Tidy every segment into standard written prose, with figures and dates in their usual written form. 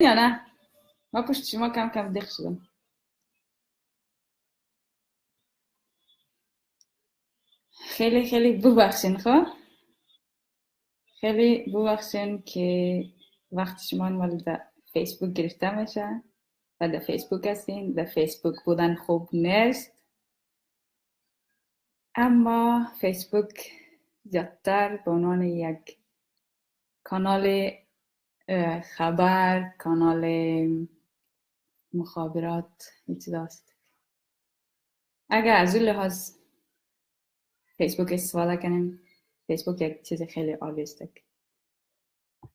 یا نه؟ ما پشت شما کم کم دق شدم. خیلی خیلی ببخشین خب؟ خیلی ببخشین که وقت شما مال در فیسبوک گرفته میشه و در فیسبوک هستین. در فیسبوک بودن خوب نیست، اما فیسبوک زیادتر به عنوان یک کانال خبر، کانال مخابرات است. اگر از این لحاظ فیسبوک استفاده کنیم، فیسبوک یک چیز خیلی عالی است.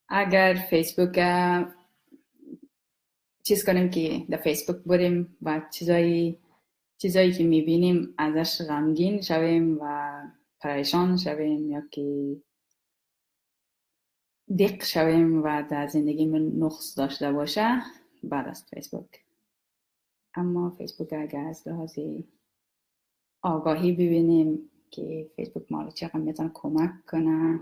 اگر فیسبوک چیز کنیم که در فیسبوک بریم و چیزایی که میبینیم ازش غمگین شویم و پریشان شویم یا که دق شویم و در زندگی من نقص داشته باشه، بعد است فیسبوک. اما فیسبوک اگر از لحاظ آگاهی ببینیم که فیسبوک ما رو چقدر میتونه کمک کنه،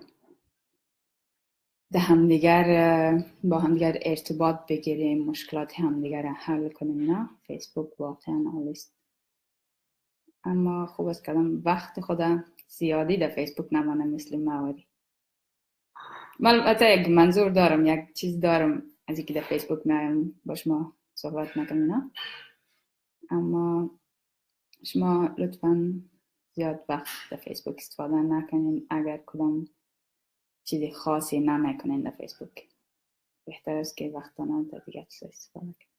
با همدیگر ارتباط بگیریم، مشکلات همدیگر رو حل کنیم، نه فیسبوک واقعا عالی است. اما خوب است کدام وقت خودم زیادی در فیسبوک نمانم مثل مواری. من البته یک منظور دارم، یک چیز دارم از اینکه در فیسبوک میایم با شما صحبت نکنم، نه. اما شما لطفاً زیاد وقت در فیسبوک استفاده نکنین. اگر کدام چیزی خاصی نمیکنین در فیسبوک، بهتر است که وقتاً در دیگه چیز استفاده کنین.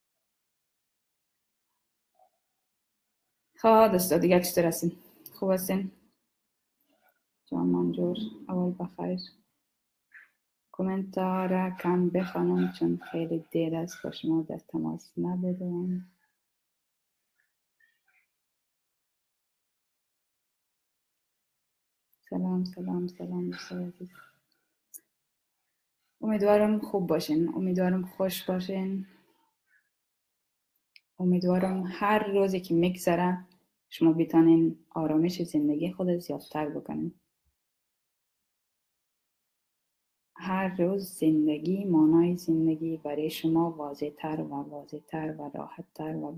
خواه دوستا دیگه چطور هستین؟ خوب هستین؟ جان منجور اول بخیر. کومنتار را کم بخوانم چون خیلی دیر است با شما در تماس نبودم. سلام دوستای عزیز. امیدوارم خوب باشین، امیدوارم خوش باشین، امیدوارم هر روزی که میگذره شما بتانین آرامش زندگی خود زیادتر بکنین. هر روز زندگی، معنای زندگی برای شما واضح‌تر و واضح‌تر و راحت‌تر و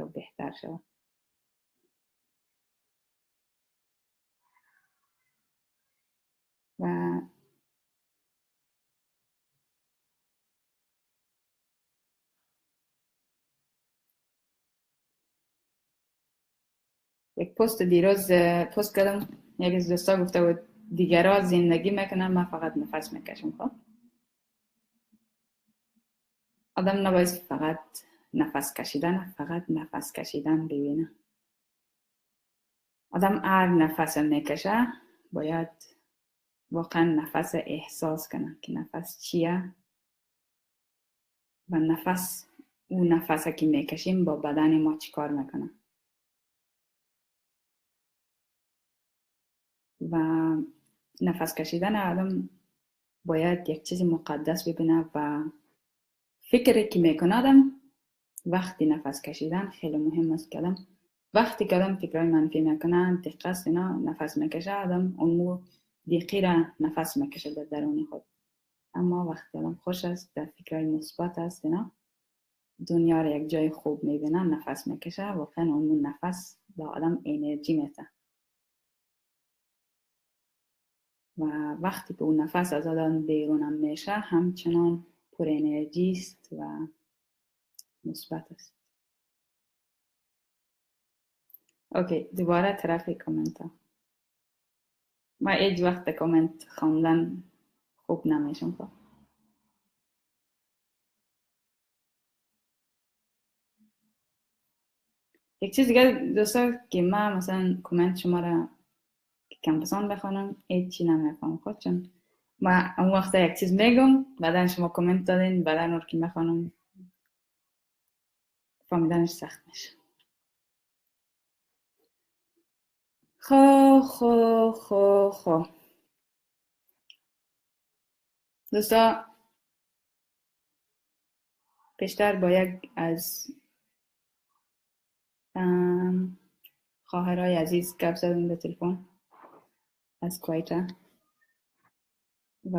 بهتر شود. و یک پست دیروز پست کردم، یکی از دوستا گفته بود دیگرها زندگی میکنن، من فقط نفس میکشم. خب آدم نباید فقط نفس کشیدن ببینه. آدم هر نفس میکشه باید واقعا نفس احساس کنه که نفس چیه و اون نفس که میکشیم با بدن ما چی کار میکنه. و نفس کشیدن آدم باید یک چیز مقدس ببینه و فکری که میکنه آدم وقتی نفس کشیدن خیلی مهم است که آدم وقتی که آدم فکرهای منفی میکنه دقت اینا نفس میکشه، آدم اون دیقی را نفس میکشه در درون خود. اما وقتی آدم خوش است، در فکرهای مثبت است، اینا دنیا را یک جای خوب میبینه، نفس میکشه، واقعا اون نفس به آدم انرژی میده و وقتی که اون نفس از آدم بیرون میشه همچنان پر انرژی است و مثبت است. اوکی، دوباره طرف کامنت ها. ما هیچ وقت کامنت خواندن خوب نمیشم. یک چیز دیگه دوستا که من مثلا کامنت شما را کم پسند بخونم هیچ چی نمیفهم خود، چون ما اون وقت یک چیز میگم بعدا شما کامنت دادین بعدا اون که میخوانم فهمیدنش سخت میشه. خو دوستا، پیشتر با یک از خواهرای عزیز گپ زدم به تلفن از کویت و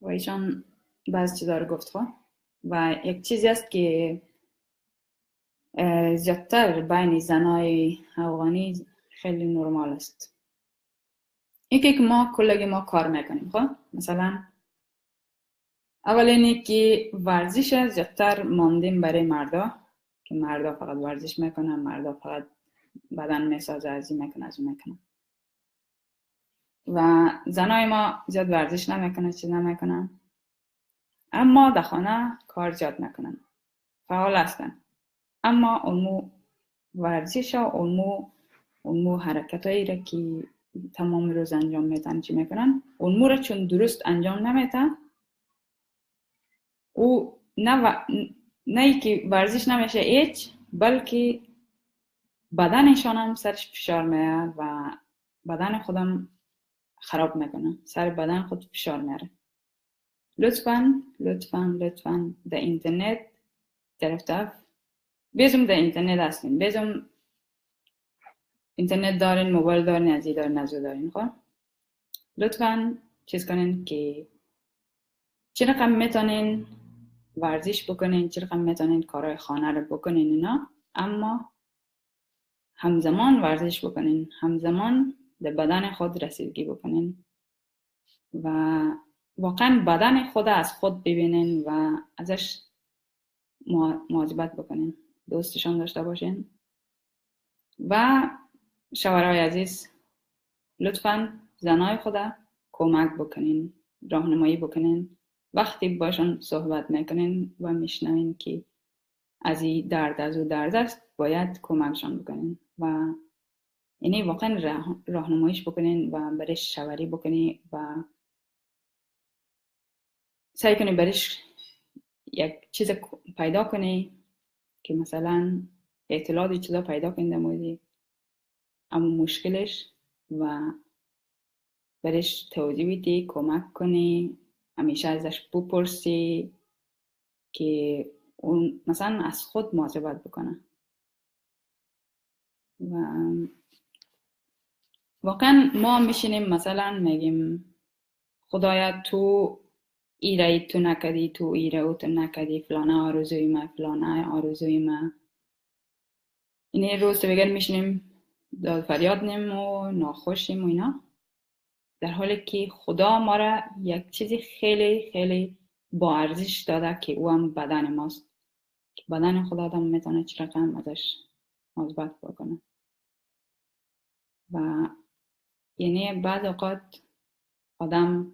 ایشان بعض چیزا رو گفت و یک چیزی است که زیادتر بین زنای افغانی خیلی نرمال است. اینکه ما کلگی ما کار میکنیم مثلا اول اینه که ورزش زیادتر ماندیم برای مردا که مردا فقط ورزش میکنن، مردا فقط بدن میسازه، از این میکنه از اون میکنه و زنای ما زیاد ورزش نمیکنن، چیز نمیکنن، اما در خانه کار زیاد میکنن، فعال هستن، اما اونمو ورزش ها اونمو حرکت هایی را که تمام روز انجام میتن چی میکنن اونمو را چون درست انجام نمیتن او نه که ورزش نمیشه هیچ، بلکه بدنشان هم سرش فشار میاد و بدن خودم خراب میکنه، سر بدن خود فشار میاره. لطفاً در اینترنت طرف بیزم در اینترنت هستین، بیزم اینترنت دارین، موبایل دارین، ازی دارین، ازو دارین لطفاً چیز کنین که چه رقم میتونین ورزش بکنین، چه رقم میتونین کارهای خانه رو بکنین اینا، اما همزمان ورزش بکنین، همزمان در بدن خود رسیدگی بکنین و واقعا بدن خود از خود ببینین و ازش مواظبت بکنین، دوستشان داشته باشین. و شوهرای عزیز لطفاً زنای خود کمک بکنین، راهنمایی بکنین، وقتی باشون صحبت میکنین و میشنوین که از این درد از او درد است باید کمکشان بکنین و یعنی واقعا راهنماییش بکنین و برش شوری بکنین و سعی کنین برش یک چیز پیدا کنی که مثلا اطلاعاتی چیزا پیدا کنی در مورد اما مشکلش و برش توضیح بدی، کمک کنی، همیشه ازش بپرسی که اون مثلا از خود مواظبت بکنه. و واقعا ما میشینیم مثلا میگیم خدایا تو ایره تو نکدی، تو ایره او تو نکدی، فلانه آرزوی ما، فلانه آرزوی ما. این روز تو بگر میشینیم داد فریاد نیم و ناخوشیم و اینا، در حالی که خدا ما را یک چیزی خیلی خیلی با ارزش داده که او هم بدن ماست که بدن خدا آدم میتونه چه رقم ازش مواظبت بکنه. و یعنی بعض اوقات آدم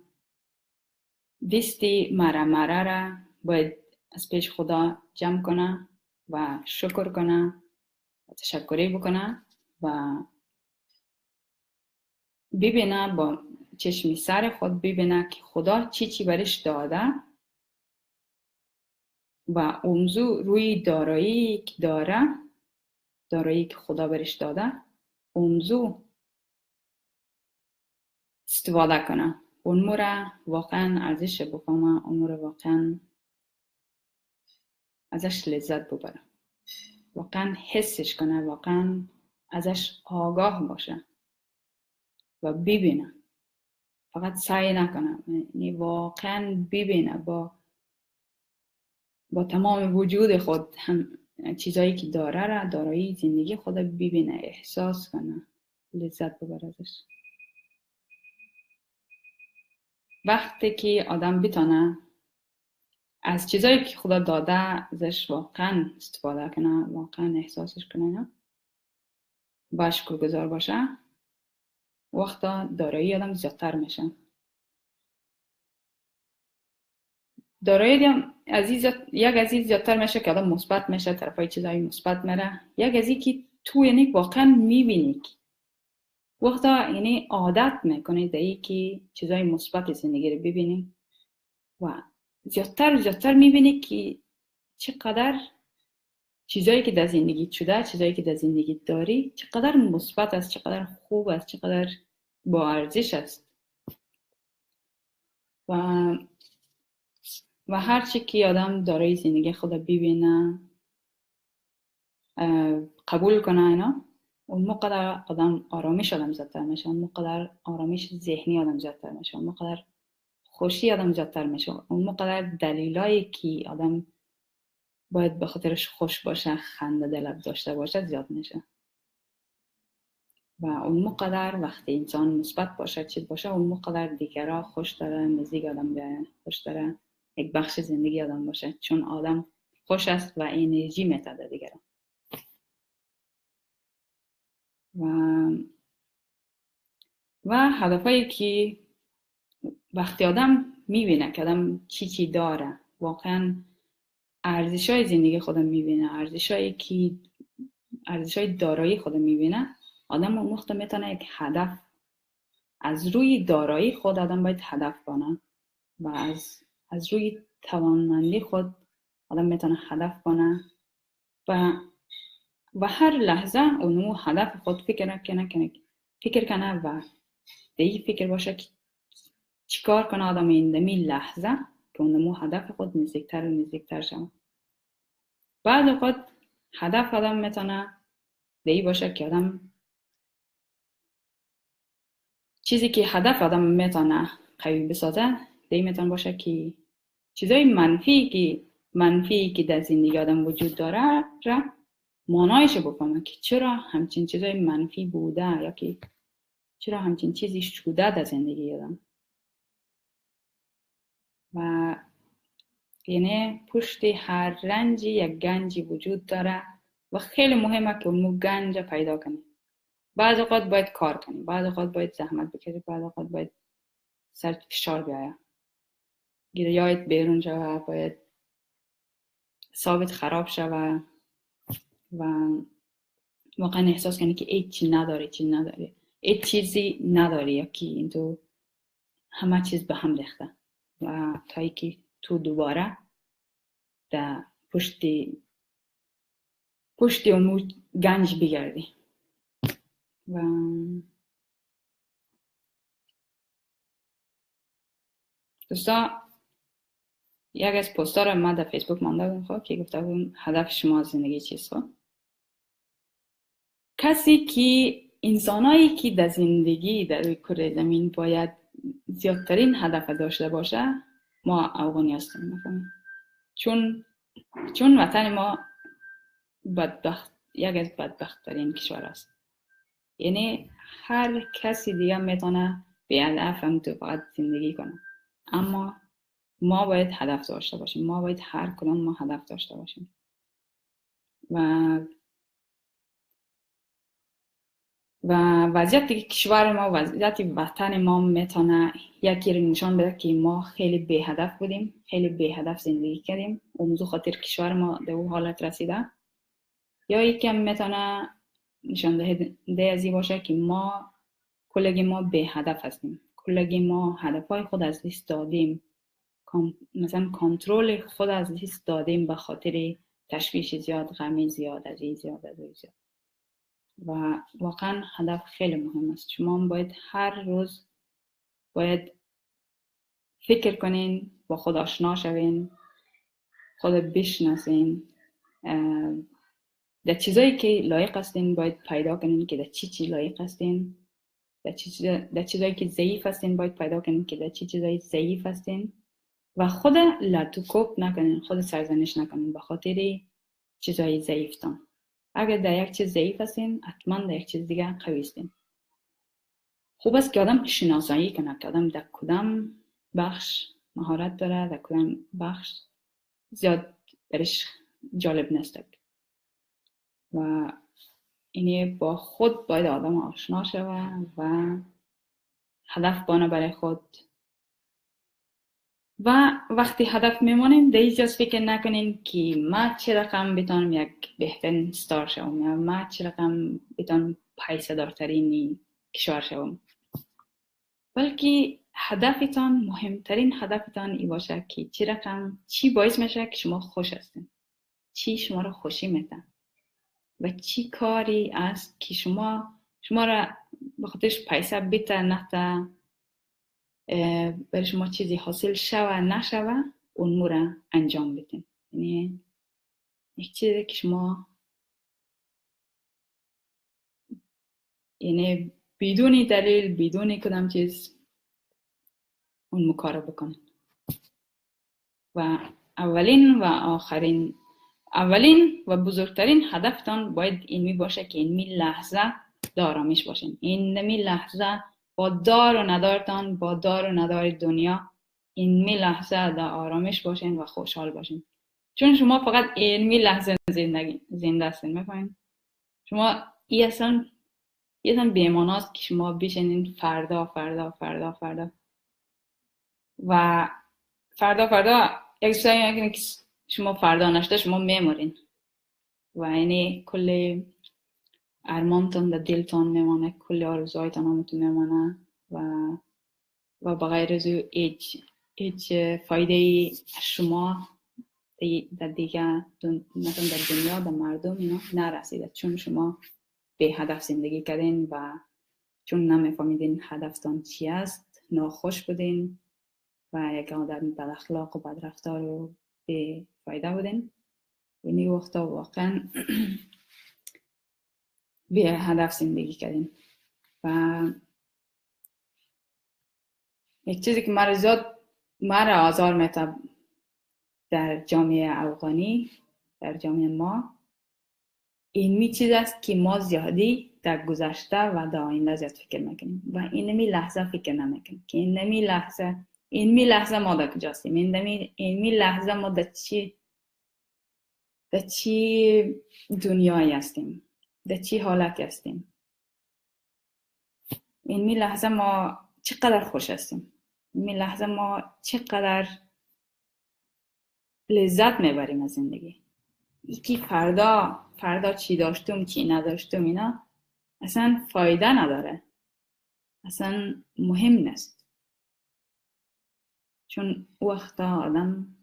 دستی مره را باید از پیش خدا جمع کنه و شکر کنه و تشکری بکنه و ببینه با چشمی سر خود ببینه که خدا چی برش داده و اونزو روی دارایی که داره، دارایی که خدا برش داده، اونزو استفاده کنه، اون موره واقعا ارزش بفهمه، اون موره واقعا ازش لذت ببره، واقعا حسش کنه، واقعا ازش آگاه باشه و ببینه، فقط سعی نکنه، یعنی واقعا ببینه با تمام وجود خود هم چیزایی که داره را، دارایی زندگی خود ببینه، احساس کنه، لذت ببره ازش. وقتی که آدم بتونه از چیزایی که خدا داده ازش واقعا استفاده کنه، واقعا احساسش کنه، با شکرگزار باشه، وقتا دارایی آدم زیادتر میشه. دارایی هم یک از این زیادتر میشه که آدم مثبت میشه، طرفای چیزای مثبت میره. یک از این که تو یعنی واقعا میبینی وقتا یعنی عادت میکنی در این که چیزای مثبت زندگی رو ببینی و زیادتر میبینی که چقدر چیزایی که در زندگی شده، چیزایی که در زندگی داری چقدر مثبت است، چقدر خوب است، چقدر با ارزش است. و هر چی که آدم دارای زندگی خود ببینه، قبول کنه اینا، اون موقع آدم آرامش آدم زیادتر میشه، اون موقع آرامش ذهنی آدم زیادتر میشه، اون موقع خوشی آدم زیادتر میشه، اون موقع دلایلی که آدم باید به خاطرش خوش باشه، خنده دل داشته باشه زیاد میشه. و اون موقع وقتی انسان مثبت باشه، چیز باشه، اون موقع دیگرها خوش داره، نزدیک آدم بیاین، خوش داره یک بخش زندگی آدم باشه، چون آدم خوش است و انرژی میتاده دیگران. و هدفایی که وقتی آدم میبینه که آدم چی داره، واقعا ارزشای زندگی خودم میبینه، ارزشای دارایی خودم میبینه، آدم اون وقت میتونه یک هدف از روی دارایی خود آدم باید هدف کنه و از روی توانمندی خود آدم میتونه هدف کنه و هر لحظه اونو هدف خود فکر کنه و به این فکر باشه که چیکار کنه آدم این دمی لحظه که اونمو هدف خود نزدیکتر شد. بعد اوقات هدف آدم میتونه دی باشه که آدم چیزی که هدف آدم میتونه قوی بسازه دی میتونه باشه که چیزای منفی که در زندگی آدم وجود داره را مانایش بکنه که چرا همچین چیزای منفی بوده یا که چرا همچین چیزی شده در زندگی آدم. و یعنی پشت هر رنجی یک گنجی وجود داره و خیلی مهمه که اون گنج پیدا کنی. بعض اوقات باید کار کنی، بعض اوقات باید زحمت بکشی، بعض اوقات باید سر فشار بیایه، گیریات بیرون شوه، باید ثابت خراب شوه و واقعا احساس کنی که هیچ چیزی نداری یا که این تو همه چیز به هم ریخته و تا که تو دوباره در پشت اون گنج بگردی. و دوستا یک از پست‌ها رو من در فیسبوک مانده بودم که گفته بودم هدف شما از زندگی چیست؟ کسی که انسانایی که در زندگی در روی کره زمین باید زیادترین هدف داشته باشه ما افغانی هستیم، چون وطن ما یک از بدبخت‌ترین کشور است. یعنی هر کسی دیگه میتونه به هدف هم تو فقط زندگی کنه، اما ما باید هدف داشته باشیم، ما باید هر کدوم ما هدف داشته باشیم. و وضعیت کشور ما، وضعیت وطن ما میتونه یکی رو نشان بده که ما خیلی بی هدف بودیم، خیلی بی هدف زندگی کردیم، اون خاطر کشور ما به اون حالت رسیده. یا یکی هم میتونه نشان دهنده از این باشه که ما کلگی ما بی هدف هستیم، کلگی ما هدفهای خود از دست دادیم، مثلا کنترل خود از دست دادیم به خاطر تشویش زیاد، غم زیاد، از این زیاد. و واقعا هدف خیلی مهم است. شما باید هر روز باید فکر کنین، با خود آشنا شوین، خود بشناسین، در چیزایی که لایق هستین باید پیدا کنین که در چی لایق هستین، در چیزایی که ضعیف هستین باید پیدا کنین که در چی چیزایی ضعیف هستین و خود لطوکوب نکنین، خود سرزنش نکنین به خاطر چیزایی ضعیفتان. اگر در یک چیز ضعیف هستین حتما در یک چیز دیگه قوی هستین. خوب است که آدم شناسایی کنه که آدم در کدام بخش مهارت داره، در کدام بخش زیاد برش جالب نیست. و اینه با خود باید آدم آشنا شوه و هدف بانه برای خود و وقتی هدف میمونین در هیچ جاز فکر نکنین که ما چه رقم بتونم یک بهترین ستار شوم یا ما چه رقم بتونم پیسه دارترین کشور شوم، بلکه هدفتان، مهمترین هدفتان ای باشه که چه رقم چی باعث میشه که شما خوش هستین، چی شما رو خوشی میده و چی کاری است که شما را به خاطرش پیسه بده نده، برای شما چیزی حاصل شوه نشوه اون را انجام بدین. یعنی یک چیزی که شما یعنی بدون دلیل بدون کدام چیز اون کار بکن. و اولین و بزرگترین هدفتان باید اینمی باشه که اینمی لحظه آرامش باشین. اینمی لحظه با دار و ندارتان، با دار و ندار دنیا، اینمی لحظه در آرامش باشین و خوشحال باشین. چون شما فقط اینمی لحظه زنده هستین. میفهمین؟ شما این اصلا بیماناست که شما بشینین فردا فردا فردا فردا و فردا یک سایی که شما فردا نشده شما میمورین و یعنی کل ارمانتون در دلتون میمانه، کل آرزوهایتون همتون میمانه و بغیر از هیچ فایده ای شما در دیگه مثلا در دنیا در مردم اینا نرسیده، چون شما به هدف زندگی کردین و چون نمیفهمیدین هدفتان چی است، ناخوش بودین و یک آدم بد اخلاق و بد رفتار رو به فایده بودین. یعنی وقتا واقعا به هدف زندگی کردین. و یک چیزی که مرا آزار میده در جامعه افغانی، در جامعه ما، این چیز است که ما زیادی در گذشته و در آینده زیاد فکر میکنیم و اینمی لحظه فکر نمیکنیم که اینمی لحظه ما در کجاستیم، اینمی لحظه ما در چی دنیایی هستیم، در چی حالتی هستیم، اینمی لحظه ما چقدر خوش هستیم، اینمی لحظه ما چقدر لذت میبریم از زندگی. یکی فردا چی داشتم چی نداشتم اینا اصلا فایده نداره، اصلا مهم نیست. چون وقتا آدم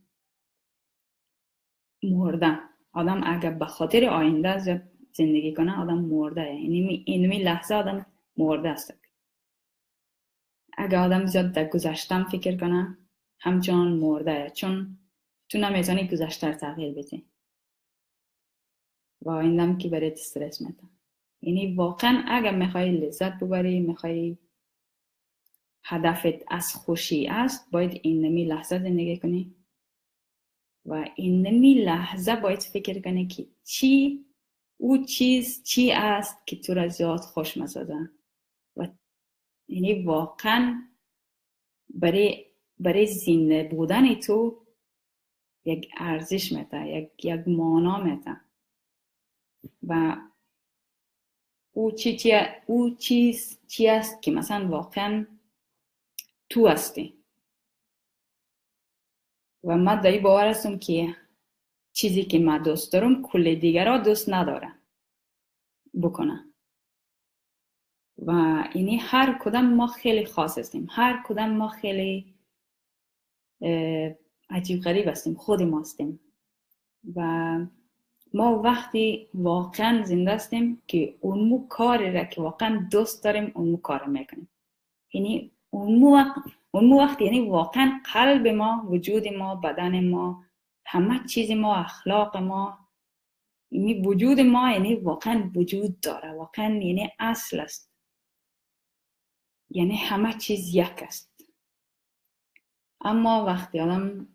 مرده، آدم اگر به خاطر آینده زندگی کنه آدم مرده. یعنی اینمی لحظه آدم مرده است. اگر آدم زیاد در گذشتم فکر کنه همچنان مرده، چون تو نمیتونی گذشته رو تغییر بدی و آیندم که برای استرس میده. یعنی واقعا اگر میخوای لذت ببری، میخوای هدفت از خوشی است، باید اینمی لحظه زندگی کنی و اینمی لحظه باید فکر کنی که چی است که تو را زیاد خوش مسازه و یعنی واقعا برای زنده بودن تو یک ارزش میده، یک معنا میده و او چی است که مثلا واقعا تو هستی. و من در این باور هستم که چیزی که من دوست دارم کل دیگرها دوست نداره بکنه و یعنی هر کدام ما خیلی خاص هستیم، هر کدام ما خیلی عجیب غریب هستیم، خود ما هستیم و ما وقتی واقعا زنده هستیم که اون کاری را که واقعا دوست داریم اون کار میکنیم. یعنی اون وقت یعنی واقعا قلب ما، وجود ما، بدن ما، همه چیز ما، اخلاق ما، یعنی وجود ما یعنی واقعا وجود داره، واقعا یعنی اصل است، یعنی همه چیز یک است. اما وقتی آدم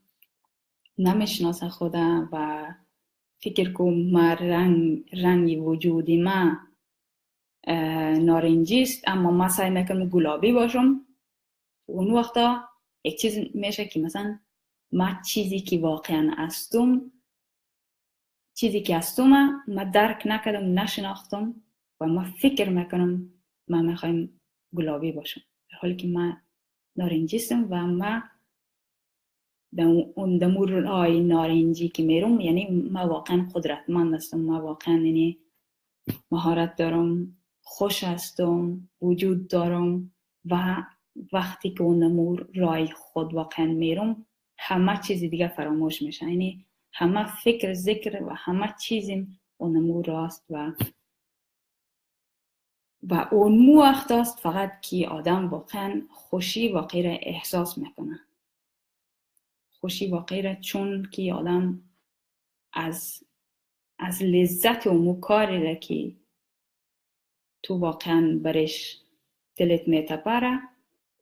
نمیشناسه خودم و فکر کنم ما رنگ وجودی ما نارنجی است اما ما سعی میکنم گلابی باشم، اون وقتا یک چیز میشه که مثلا ما چیزی که واقعا هستم، چیزی که هستم ما درک نکردم، نشناختم و ما فکر میکنم ما میخوایم گلابی باشم، در حالی که ما نارنجی هستم و ما دمو رای نارنجی که میرم، یعنی ما واقعا قدرتمند هستم، ما واقعا یعنی مهارت دارم، خوش هستم، وجود دارم. و وقتی که اون رای خود واقعا میرم، همه چیز دیگه فراموش میشه. یعنی همه فکر ذکر و همه چیزیم اون راست و اون وقت است فقط که آدم واقعا خوشی واقعی را احساس میکنه. خوشی واقعی را، چون که آدم از لذت اون کاری را که تو واقعا برش دلت میتپره،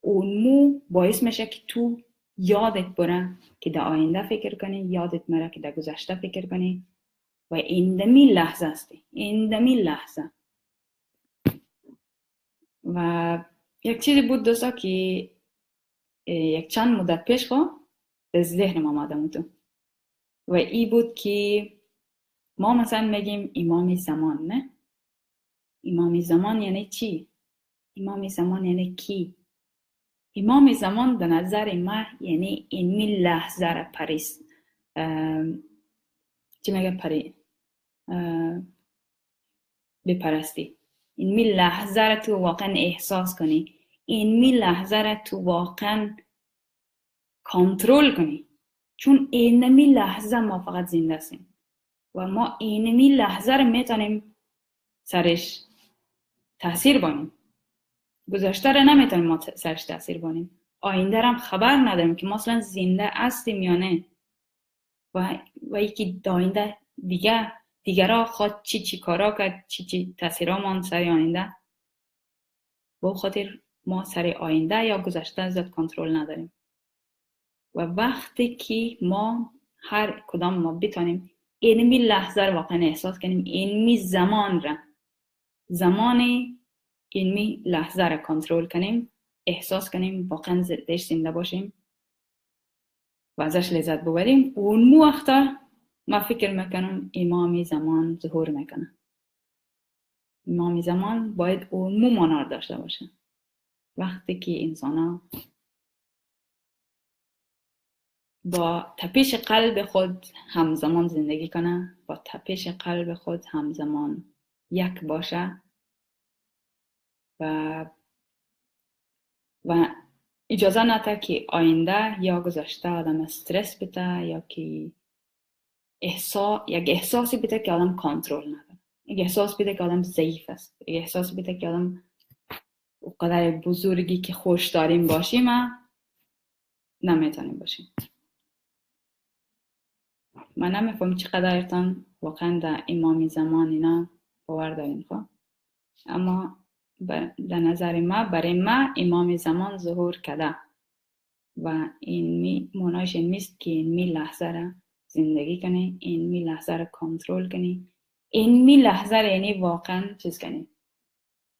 اون باعث میشه که تو یادت بره که در آینده فکر کنی، یادت میره که در گذشته فکر کنی و ایندمی لحظه هستی، ایندمی لحظه. و یک چیزی بود دوستا که یک چند مدت پیش در ذهنم آمدم تو، و ای بود که ما مثلا میگیم امام زمان، نه؟ امام زمان یعنی چی؟ امام زمان یعنی کی؟ امام زمان به نظر ما یعنی اینمی لحظه را پریست، چی میگه، بپرستی. اینمی لحظه را تو واقعا احساس کنی، اینمی لحظه را تو واقعا کنترل کنی، چون اینمی لحظه ما فقط زنده هستیم و ما اینمی لحظه را میتونیم سرش تاثیر بانیم. گذشته را نمیتونیم ما سرش تاثیر بانیم، آینده را هم خبر نداریم که ما اصلا زنده هستیم یا نه، و یکی آینده دیگرها خود چی کارا کرد، چی تاثیرها مان سر آینده، با خاطر ما سر آینده یا گذشته زیاد کنترل نداریم. و وقتی که ما هر کدام ما بتونیم اینمی لحظه رو واقعا احساس کنیم، اینمی زمان اینمی لحظه رو کنترل کنیم، احساس کنیم، واقعا زدش زنده باشیم و ازش لذت ببریم، اون وقتا ما فکر میکنم امام زمان ظهور میکنه. امام زمان باید اون مانار داشته باشه. وقتی که انسان ها با تپش قلب خود همزمان زندگی کنه، با تپش قلب خود همزمان یک باشه و اجازه نده که آینده یا گذشته آدم استرس بده، یا که یک احساسی بده که آدم کنترل نداره، یک احساس بده که آدم ضعیف است، یک احساس بده که آدم قدر بزرگی که خوش داریم باشیم نمیتونیم باشیم. من نمیفهم چقدرتان واقعا در امام زمان اینا باور دارین اما در نظر ما، برای ما امام زمان ظهور کرده و این معنایش این میست که این لحظه را زندگی کنی، این لحظه را کنترل کنی، این لحظه را یعنی واقعا چیز کنی،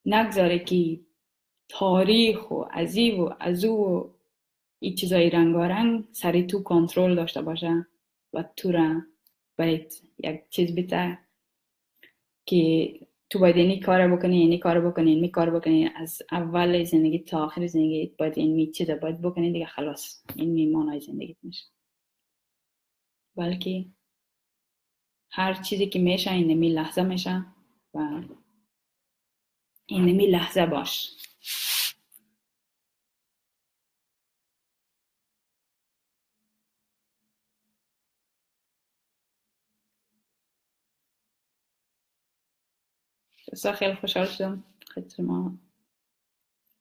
نگذاره که تاریخ و عزیب و عزو و این چیزای رنگارنگ سری تو کنترل داشته باشه و تو را باید یک چیز بیته که تو باید اینی کار بکنی، اینی کار بکنی، اینی کار بکنی، از اول زندگی تا آخر زندگی باید این چیزا باید بکنی دیگه، خلاص این میمانای زندگیت میشه. بلکه هر چیزی که میشه اینمی لحظه میشه و اینمی لحظه باش. بسیار خیلی خوشحال شدم خیلی ما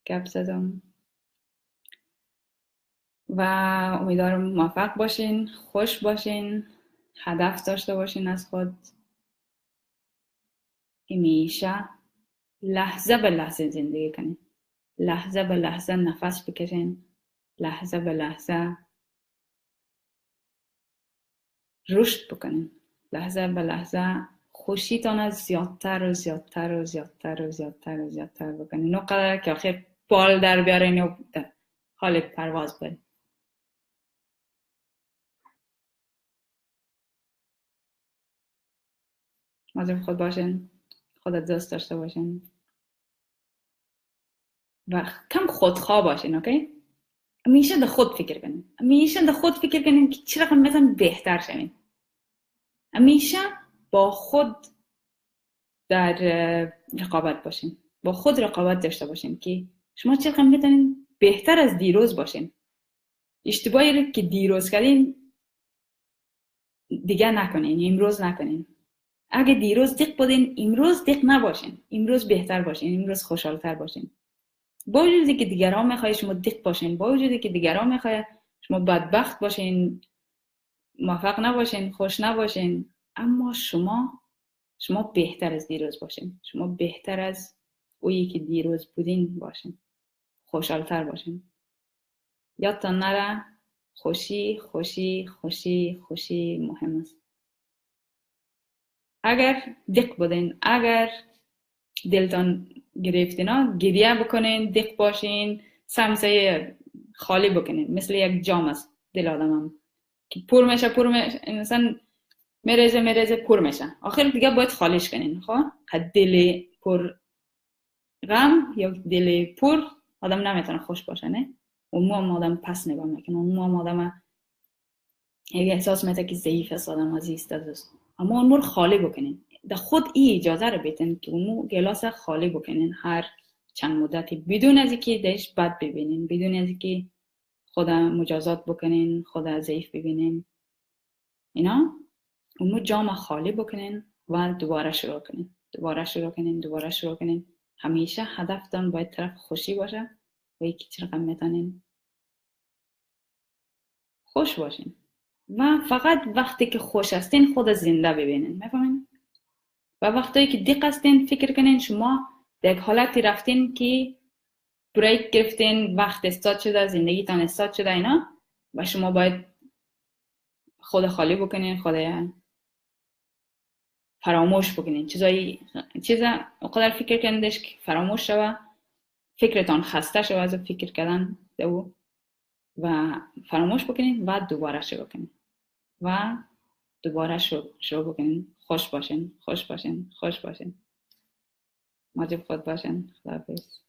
گپ زدم و امیدوارم موفق باشین، خوش باشین، هدف داشته باشین از خود، همیشه لحظه به لحظه زندگی کنین، لحظه به لحظه نفس بکشین، لحظه به لحظه رشد بکنین، لحظه به لحظه خوشیتان زیادتر و زیادتر و زیادتر و زیادتر و زیادتر بکنین، نه قدر که آخر بال در بیارین و حال پرواز برین. مواظب خود باشین، خودت دوست داشته باشین و کم خودخواه باشین. اوکی؟ همیشه در خود فکر کنین، همیشه در خود فکر کنین که چرا میتونین بهتر شوین. همیشه با خود در رقابت باشین، با خود رقابت داشته باشین که شما چقدر میتونین بهتر از دیروز باشین. اشتباهی رو که دیروز کردین دیگه نکنین، امروز نکنین. اگه دیروز دق بودین امروز دق نباشین، امروز بهتر باشین، امروز خوشحالتر باشین. با وجودی که دیگران میخواد شما دق باشین، با وجودی که دیگران میخواد شما بدبخت باشین، موفق نباشین، خوش نباشین، اما شما بهتر از دیروز باشین، شما بهتر از اویی که دیروز بودین باشین، خوشحالتر باشین. یادتان نره خوشی خوشی خوشی خوشی مهم است. اگر دق بودین، اگر دلتان گرفتینا، گریه بکنین، دق باشین، سمسه خالی بکنین. مثل یک جام است دل آدمم که پر میشه مثلا میریزه پر میشه، آخر دیگه باید خالیش کنین. خب دل پر غم یا دل پر آدم نمیتونه خوش باشه، نه؟ اون هم آدم پس نگاه میکنه، اون هم آدم احساس میکنه که ضعیف است، آدم عزیز است. اما اون رو خالی بکنین، در خود این اجازه رو بدین که اون گلاس خالی بکنین هر چند مدتی، بدون از اینکه دش بد ببینین، بدون از اینکه خود مجازات بکنین، خود ضعیف ببینین. اینا اون جام خالی بکنین و دوباره شروع کنین، دوباره شروع کنین، دوباره شروع کنین. همیشه هدفتان باید طرف خوشی باشه و یکی چرا میتونین خوش باشین و فقط وقتی که خوش هستین خود زنده ببینین، میفهمین؟ و وقتی که دق هستین فکر کنین شما در یک حالتی رفتین که بریک گرفتین، وقت استارت شده، زندگیتان استارت شده اینا، و شما باید خود خالی بکنین، خود فراموش بکنین. چیزا اقدر فکر کردش که فراموش شوه، فکرتان خسته شوه از فکر کردن دو و فراموش بکنین و دوباره شروع کنین و دوباره شروع بکنین. خوش باشین، خوش باشین، خوش باشین. مواظب خود باشین. خداحافظ.